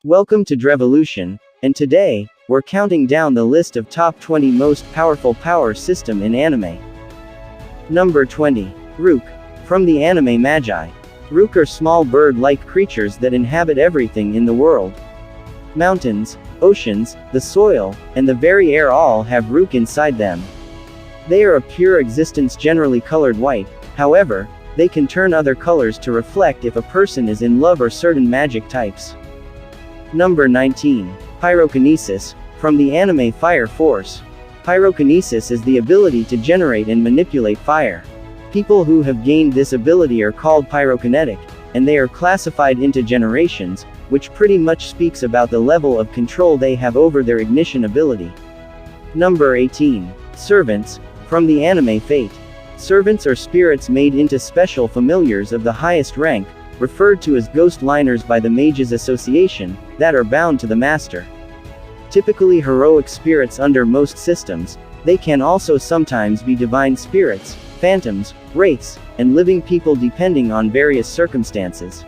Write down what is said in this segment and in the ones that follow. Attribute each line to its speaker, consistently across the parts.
Speaker 1: Welcome to Drevolution, and today, we're counting down the list of top 20 most powerful power system in anime. Number 20. Rook. From the anime Magi. Rook are small bird-like creatures that inhabit everything in the world. Mountains, oceans, the soil, and the very air all have Rook inside them. They are of pure existence, generally colored white. However, they can turn other colors to reflect if a person is in love or certain magic types. Number 19. Pyrokinesis. From the anime Fire Force. Pyrokinesis is the ability to generate and manipulate fire. People who have gained this ability are called pyrokinetic, and they are classified into generations, which pretty much speaks about the level of control they have over their ignition ability. Number 18. Servants. From the anime Fate. Servants are spirits made into special familiars of the highest rank, referred to as ghost liners by the Mages Association, that are bound to the master. Typically heroic spirits under most systems, they can also sometimes be divine spirits, phantoms, wraiths, and living people depending on various circumstances.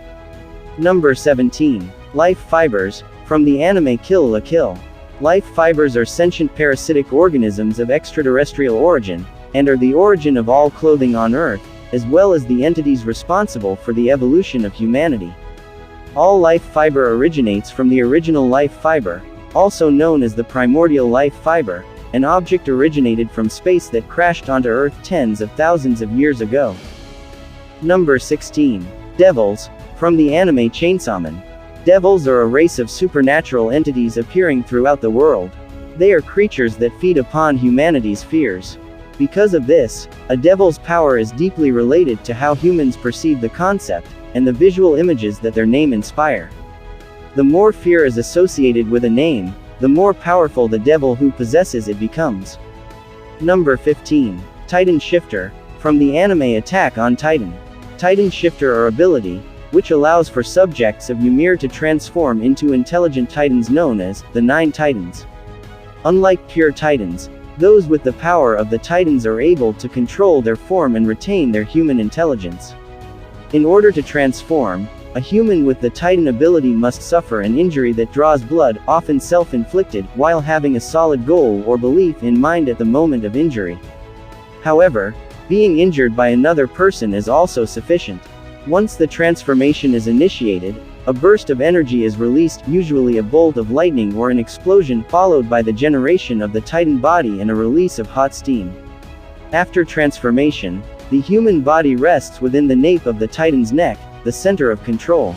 Speaker 1: Number 17. Life fibers. From the anime Kill la Kill. Life fibers are sentient parasitic organisms of extraterrestrial origin, and are the origin of all clothing on Earth, as well as the entities responsible for the evolution of humanity. All life fiber originates from the original life fiber, also known as the primordial life fiber, an object originated from space that crashed onto Earth tens of thousands of years ago. Number 16. Devils. From the anime Chainsaw Man. Devils are a race of supernatural entities appearing throughout the world. They are creatures that feed upon humanity's fears. Because of this, a devil's power is deeply related to how humans perceive the concept, and the visual images that their name inspire. The more fear is associated with a name, the more powerful the devil who possesses it becomes. Number 15. Titan Shifter. From the anime Attack on Titan. Titan Shifter are ability, which allows for subjects of Ymir to transform into intelligent titans known as the Nine Titans. Unlike pure titans, those with the power of the titans are able to control their form and retain their human intelligence. In order to transform, a human with the titan ability must suffer an injury that draws blood, often self-inflicted, while having a solid goal or belief in mind at the moment of injury. However, being injured by another person is also sufficient. Once the transformation is initiated, a burst of energy is released, usually a bolt of lightning or an explosion, followed by the generation of the titan body and a release of hot steam. After transformation, the human body rests within the nape of the titan's neck, the center of control.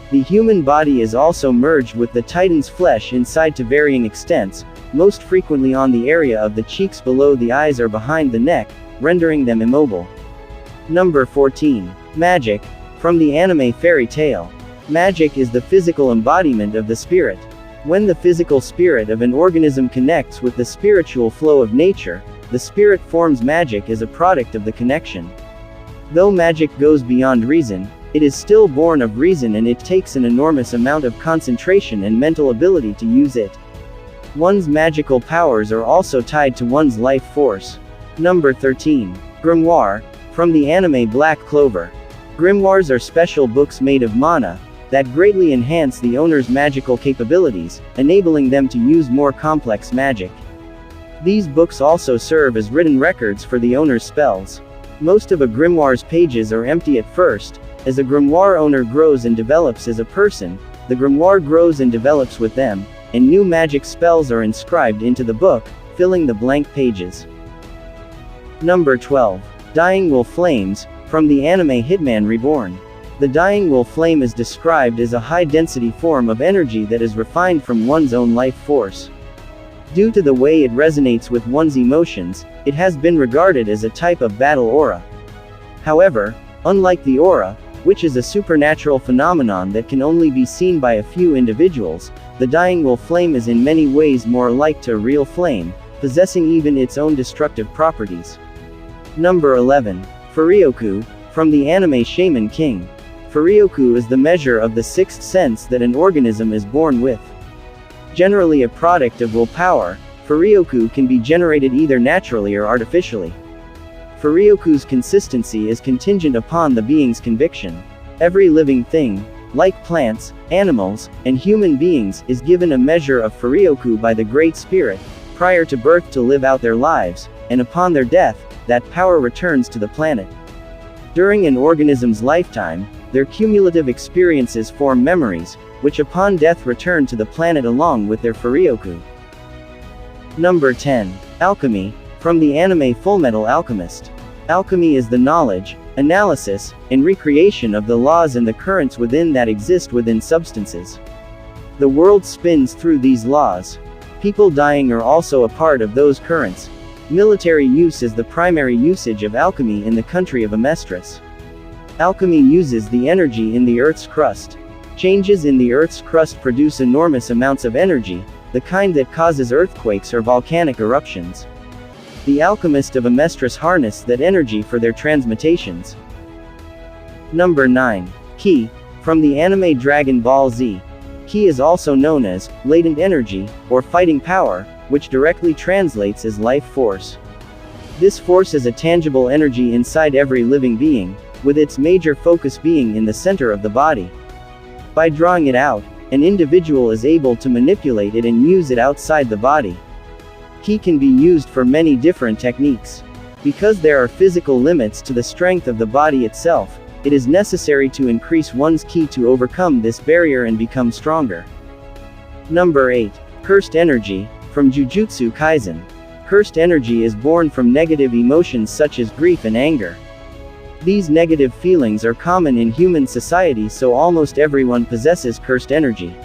Speaker 1: The human body is also merged with the titan's flesh inside to varying extents, most frequently on the area of the cheeks below the eyes or behind the neck, rendering them immobile. Number 14. Magic. From the anime Fairy Tail. Magic is the physical embodiment of the spirit. When the physical spirit of an organism connects with the spiritual flow of nature, the spirit forms magic as a product of the connection. Though magic goes beyond reason, it is still born of reason, and it takes an enormous amount of concentration and mental ability to use it. One's magical powers are also tied to one's life force. Number 13. Grimoire. From the anime Black Clover. Grimoires are special books made of mana, that greatly enhance the owner's magical capabilities, enabling them to use more complex magic. These books also serve as written records for the owner's spells. Most of a grimoire's pages are empty at first. As a grimoire owner grows and develops as a person, the grimoire grows and develops with them, and new magic spells are inscribed into the book, filling the blank pages. Number 12. Dying Will Flames. From the anime Hitman Reborn. The dying will flame is described as a high-density form of energy that is refined from one's own life force. Due to the way it resonates with one's emotions, it has been regarded as a type of battle aura. However, unlike the aura, which is a supernatural phenomenon that can only be seen by a few individuals, the dying will flame is in many ways more alike to a real flame, possessing even its own destructive properties. Number 11. Furioku. From the anime Shaman King. Furioku is the measure of the sixth sense that an organism is born with. Generally a product of willpower, Furioku can be generated either naturally or artificially. Furioku's consistency is contingent upon the being's conviction. Every living thing, like plants, animals, and human beings, is given a measure of Furioku by the Great Spirit, prior to birth to live out their lives, and upon their death, that power returns to the planet. During an organism's lifetime, their cumulative experiences form memories, which upon death return to the planet along with their Furioku. Number 10. Alchemy, from the anime Fullmetal Alchemist. Alchemy is the knowledge, analysis, and recreation of the laws and the currents within that exist within substances. The world spins through these laws. People dying are also a part of those currents. Military use is the primary usage of alchemy in the country of Amestris. Alchemy uses the energy in the Earth's crust. Changes in the Earth's crust produce enormous amounts of energy, the kind that causes earthquakes or volcanic eruptions. The alchemists of Amestris harness that energy for their transmutations. Number 9. Ki, from the anime Dragon Ball Z. Ki is also known as latent energy, or fighting power, which directly translates as life force. This force is a tangible energy inside every living being, with its major focus being in the center of the body. By drawing it out, an individual is able to manipulate it and use it outside the body. Ki can be used for many different techniques. Because there are physical limits to the strength of the body itself, it is necessary to increase one's ki to overcome this barrier and become stronger. Number 8. Cursed energy, from Jujutsu Kaisen. Cursed energy is born from negative emotions such as grief and anger. These negative feelings are common in human society, so almost everyone possesses cursed energy.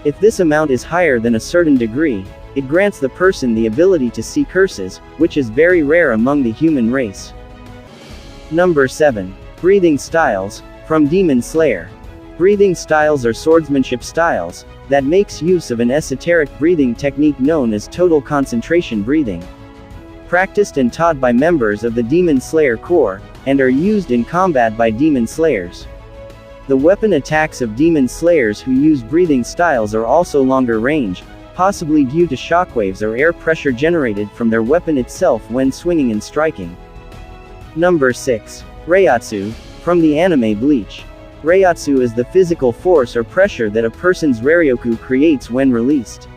Speaker 1: If this amount is higher than a certain degree, it grants the person the ability to see curses, which is very rare among the human race. Number 7. Breathing styles, from Demon Slayer. Breathing styles are swordsmanship styles that makes use of an esoteric breathing technique known as total concentration breathing. Practiced and taught by members of the Demon Slayer Corps, and are used in combat by Demon Slayers. The weapon attacks of Demon Slayers who use breathing styles are also longer range, possibly due to shockwaves or air pressure generated from their weapon itself when swinging and striking. Number 6. Reyatsu, from the anime Bleach. Reyatsu is the physical force or pressure that a person's Ryoku creates when released.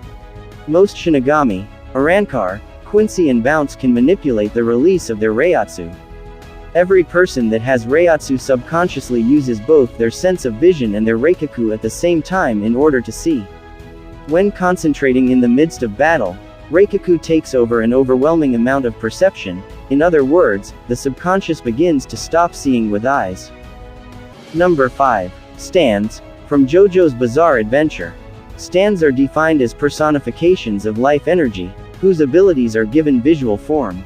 Speaker 1: Most Shinigami, Arankar, Quincy and Bounce can manipulate the release of their Reyatsu. Every person that has Reyatsu subconsciously uses both their sense of vision and their Reikaku at the same time in order to see. When concentrating in the midst of battle, Reikaku takes over an overwhelming amount of perception. In other words, the subconscious begins to stop seeing with eyes. Number 5. Stands, from JoJo's Bizarre Adventure. Stands are defined as personifications of life energy, whose abilities are given visual form.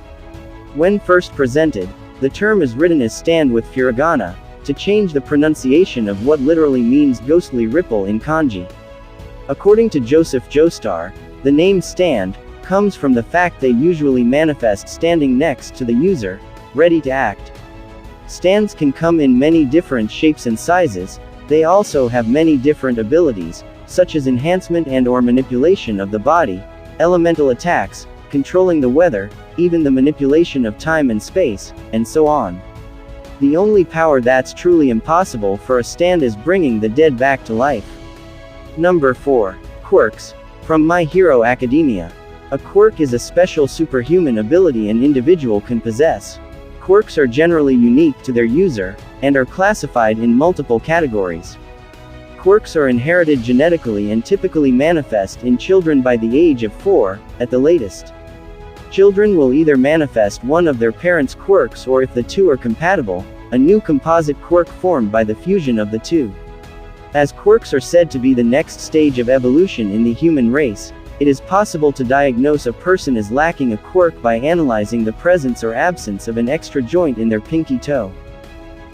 Speaker 1: When first presented, the term is written as stand with furigana, to change the pronunciation of what literally means ghostly ripple in kanji. According to Joseph Joestar, the name stand comes from the fact they usually manifest standing next to the user, ready to act. Stands can come in many different shapes and sizes. They also have many different abilities, such as enhancement and/or manipulation of the body, elemental attacks, controlling the weather, even the manipulation of time and space, and so on. The only power that's truly impossible for a stand is bringing the dead back to life. Number 4. Quirks, from My Hero Academia. A quirk is a special superhuman ability an individual can possess. Quirks are generally unique to their user, and are classified in multiple categories. Quirks are inherited genetically and typically manifest in children by the age of 4, at the latest. Children will either manifest one of their parents' quirks, or if the two are compatible, a new composite quirk formed by the fusion of the two. As quirks are said to be the next stage of evolution in the human race, it is possible to diagnose a person as lacking a quirk by analyzing the presence or absence of an extra joint in their pinky toe.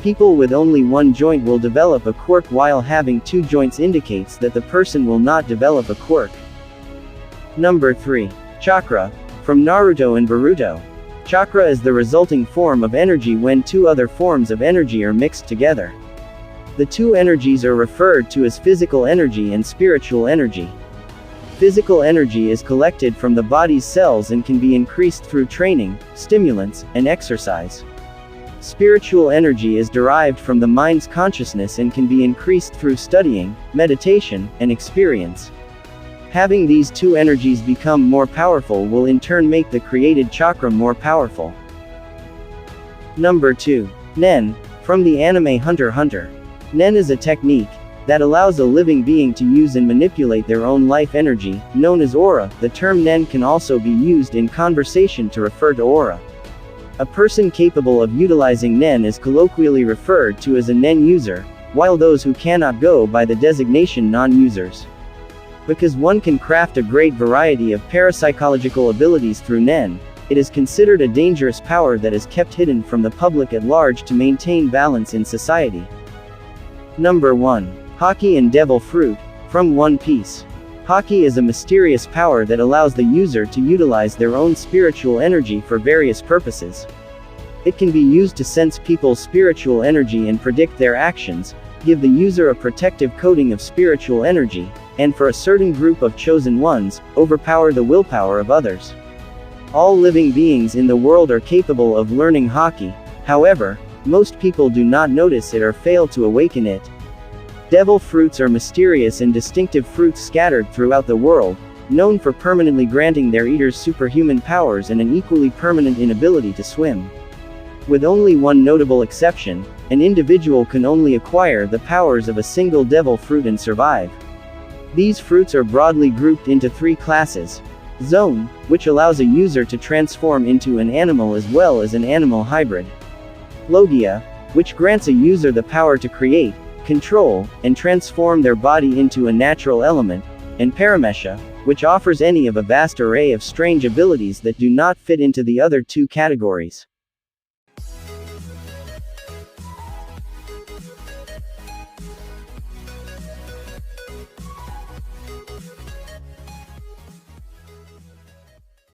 Speaker 1: People with only one joint will develop a quirk, while having two joints indicates that the person will not develop a quirk. Number 3. Chakra, from Naruto and Boruto. Chakra is the resulting form of energy when two other forms of energy are mixed together. The two energies are referred to as physical energy and spiritual energy. Physical energy is collected from the body's cells and can be increased through training, stimulants, and exercise. Spiritual energy is derived from the mind's consciousness and can be increased through studying, meditation, and experience. Having these two energies become more powerful will in turn make the created chakra more powerful. Number 2. Nen, from the anime Hunter x Hunter. Nen is a technique that allows a living being to use and manipulate their own life energy, known as aura. The term Nen can also be used in conversation to refer to aura. A person capable of utilizing Nen is colloquially referred to as a Nen user, while those who cannot go by the designation non-users. Because one can craft a great variety of parapsychological abilities through Nen, it is considered a dangerous power that is kept hidden from the public at large to maintain balance in society. Number 1. Haki and Devil Fruit, from One Piece. Haki is a mysterious power that allows the user to utilize their own spiritual energy for various purposes. It can be used to sense people's spiritual energy and predict their actions, give the user a protective coating of spiritual energy, and for a certain group of chosen ones, overpower the willpower of others. All living beings in the world are capable of learning Haki, however, most people do not notice it or fail to awaken it. Devil fruits are mysterious and distinctive fruits scattered throughout the world, known for permanently granting their eaters superhuman powers and an equally permanent inability to swim. With only one notable exception, an individual can only acquire the powers of a single devil fruit and survive. These fruits are broadly grouped into 3 classes. Zone, which allows a user to transform into an animal as well as an animal hybrid. Logia, which grants a user the power to create, control, and transform their body into a natural element, and Paramesha, which offers any of a vast array of strange abilities that do not fit into the other 2 categories.